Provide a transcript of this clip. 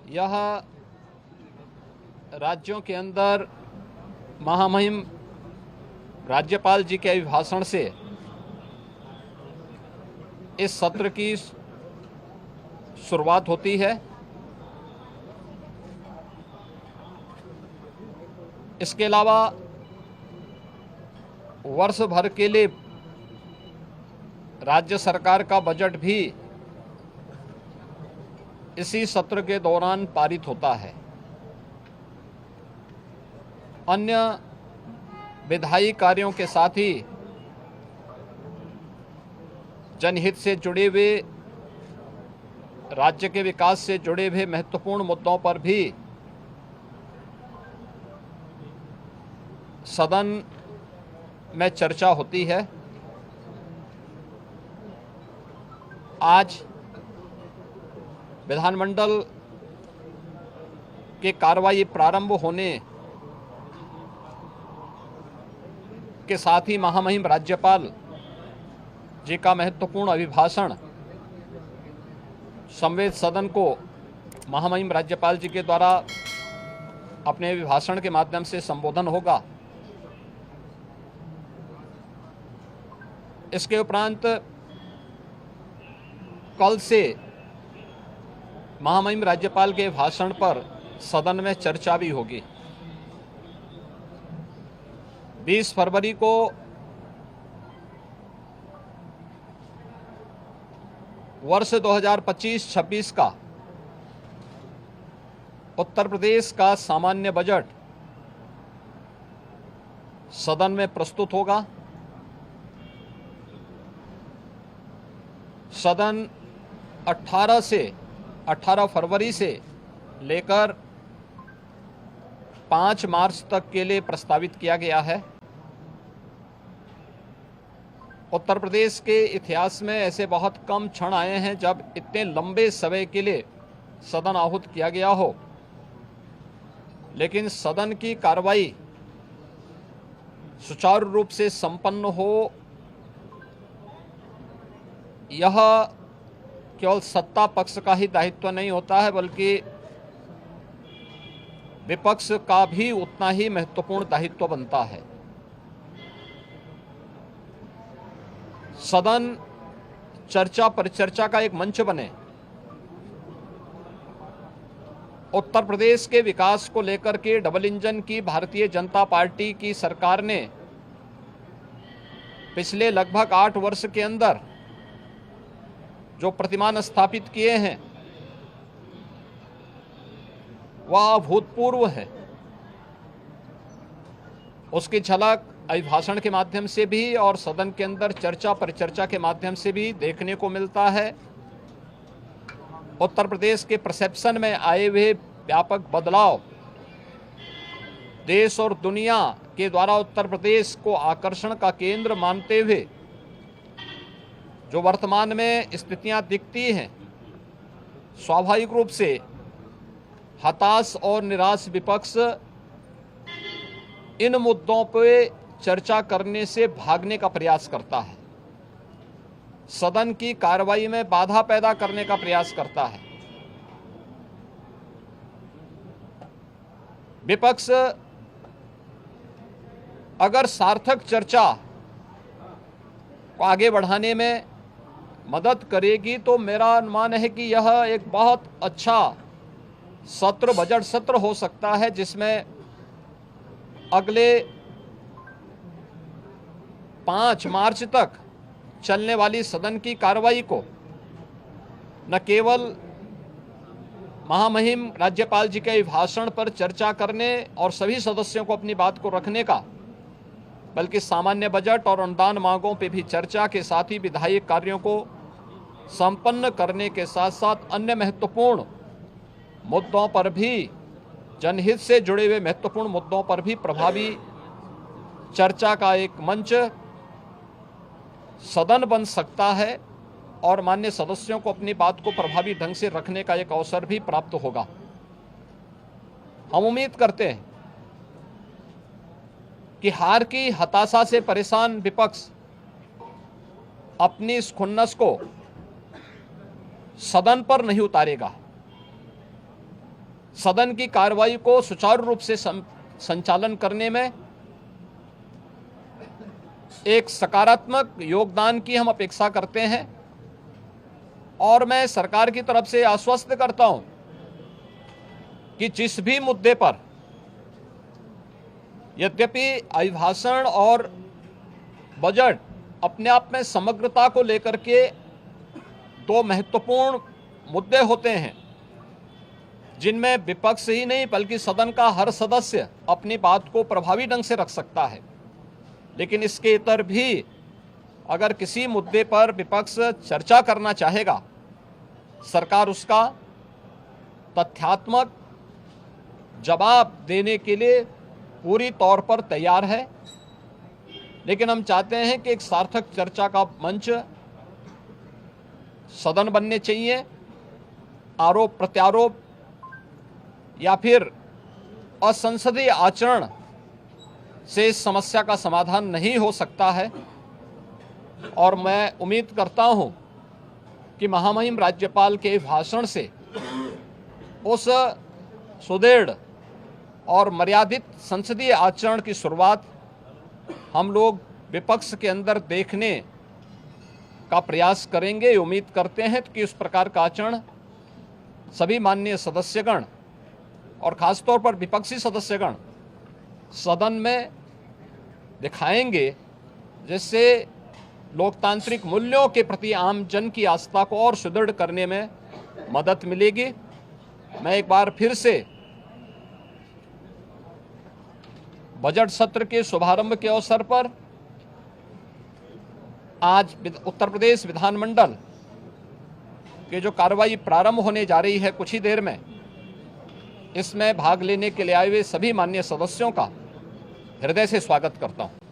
यह राज्यों के अंदर महामहिम राज्यपाल जी के अभिभाषण से इस सत्र की शुरुआत होती है। इसके अलावा वर्ष भर के लिए राज्य सरकार का बजट भी इसी सत्र के दौरान पारित होता है। अन्य विधायी कार्यों के साथ ही जनहित से जुड़े हुए, राज्य के विकास से जुड़े हुए महत्वपूर्ण मुद्दों पर भी सदन में चर्चा होती है। आज विधानमंडल के कार्यवाही प्रारंभ होने के साथ ही महामहिम राज्यपाल जी का महत्वपूर्ण अभिभाषण संवेद सदन को महामहिम राज्यपाल जी के द्वारा अपने अभिभाषण के माध्यम से संबोधन होगा। इसके उपरांत कल से महामहिम राज्यपाल के भाषण पर सदन में चर्चा भी होगी। 20 फरवरी को वर्ष 2025-26 का उत्तर प्रदेश का सामान्य बजट सदन में प्रस्तुत होगा। सदन 18 फरवरी से लेकर 5 मार्च तक के लिए प्रस्तावित किया गया है। उत्तर प्रदेश के इतिहास में ऐसे बहुत कम क्षण आए हैं जब इतने लंबे समय के लिए सदन आहूत किया गया हो, लेकिन सदन की कार्रवाई सुचारू रूप से संपन्न हो, यह केवल सत्ता पक्ष का ही दायित्व नहीं होता है, बल्कि विपक्ष का भी उतना ही महत्वपूर्ण दायित्व बनता है। सदन चर्चा परिचर्चा का एक मंच बने। उत्तर प्रदेश के विकास को लेकर के डबल इंजन की भारतीय जनता पार्टी की सरकार ने पिछले लगभग 8 वर्ष के अंदर जो प्रतिमान स्थापित किए हैं वह अभूतपूर्व है। उसकी झलक अभिभाषण के माध्यम से भी और सदन के अंदर चर्चा परिचर्चा के माध्यम से भी देखने को मिलता है। उत्तर प्रदेश के परसेप्शन में आए हुए व्यापक बदलाव देश और दुनिया के द्वारा उत्तर प्रदेश को आकर्षण का केंद्र मानते हुए जो वर्तमान में स्थितियां दिखती हैं, स्वाभाविक रूप से हताश और निराश विपक्ष इन मुद्दों पर चर्चा करने से भागने का प्रयास करता है, सदन की कार्रवाई में बाधा पैदा करने का प्रयास करता है। विपक्ष अगर सार्थक चर्चा को आगे बढ़ाने में मदद करेगी तो मेरा अनुमान है कि यह एक बहुत अच्छा सत्र, बजट सत्र हो सकता है, जिसमें अगले 5 मार्च तक चलने वाली सदन की कार्रवाई को न केवल महामहिम राज्यपाल जी के अभिभाषण पर चर्चा करने और सभी सदस्यों को अपनी बात को रखने का, बल्कि सामान्य बजट और अनुदान मांगों पर भी चर्चा के साथ ही विधायी कार्यों को संपन्न करने के साथ साथ अन्य महत्वपूर्ण मुद्दों पर भी, जनहित से जुड़े हुए महत्वपूर्ण मुद्दों पर भी प्रभावी चर्चा का एक मंच सदन बन सकता है और माननीय सदस्यों को अपनी बात को प्रभावी ढंग से रखने का एक अवसर भी प्राप्त होगा। हम उम्मीद करते हैं कि हार की हताशा से परेशान विपक्ष अपनी इस खुन्नस को सदन पर नहीं उतारेगा। सदन की कार्रवाई को सुचारू रूप से संचालन करने में एक सकारात्मक योगदान की हम अपेक्षा करते हैं और मैं सरकार की तरफ से आश्वस्त करता हूं कि जिस भी मुद्दे पर, यद्यपि अभिभाषण और बजट अपने आप में समग्रता को लेकर के दो महत्वपूर्ण मुद्दे होते हैं जिनमें विपक्ष ही नहीं बल्कि सदन का हर सदस्य अपनी बात को प्रभावी ढंग से रख सकता है, लेकिन इसके इतर भी अगर किसी मुद्दे पर विपक्ष चर्चा करना चाहेगा, सरकार उसका तथ्यात्मक जवाब देने के लिए पूरी तौर पर तैयार है। लेकिन हम चाहते हैं कि एक सार्थक चर्चा का मंच सदन बनने चाहिए। आरोप प्रत्यारोप या फिर असंसदीय आचरण से इस समस्या का समाधान नहीं हो सकता है और मैं उम्मीद करता हूं कि महामहिम राज्यपाल के भाषण से उस सुदृढ़ और मर्यादित संसदीय आचरण की शुरुआत हम लोग विपक्ष के अंदर देखने का प्रयास करेंगे। उम्मीद करते हैं कि उस प्रकार का आचरण सभी माननीय सदस्यगण और खासतौर पर विपक्षी सदस्यगण सदन में दिखाएंगे, जिससे लोकतांत्रिक मूल्यों के प्रति आम जन की आस्था को और सुदृढ़ करने में मदद मिलेगी। मैं एक बार फिर से बजट सत्र के शुभारंभ के अवसर पर आज उत्तर प्रदेश विधानमंडल के जो कार्रवाई प्रारंभ होने जा रही है कुछ ही देर में, इसमें भाग लेने के लिए आए हुए सभी माननीय सदस्यों का हृदय से स्वागत करता हूं।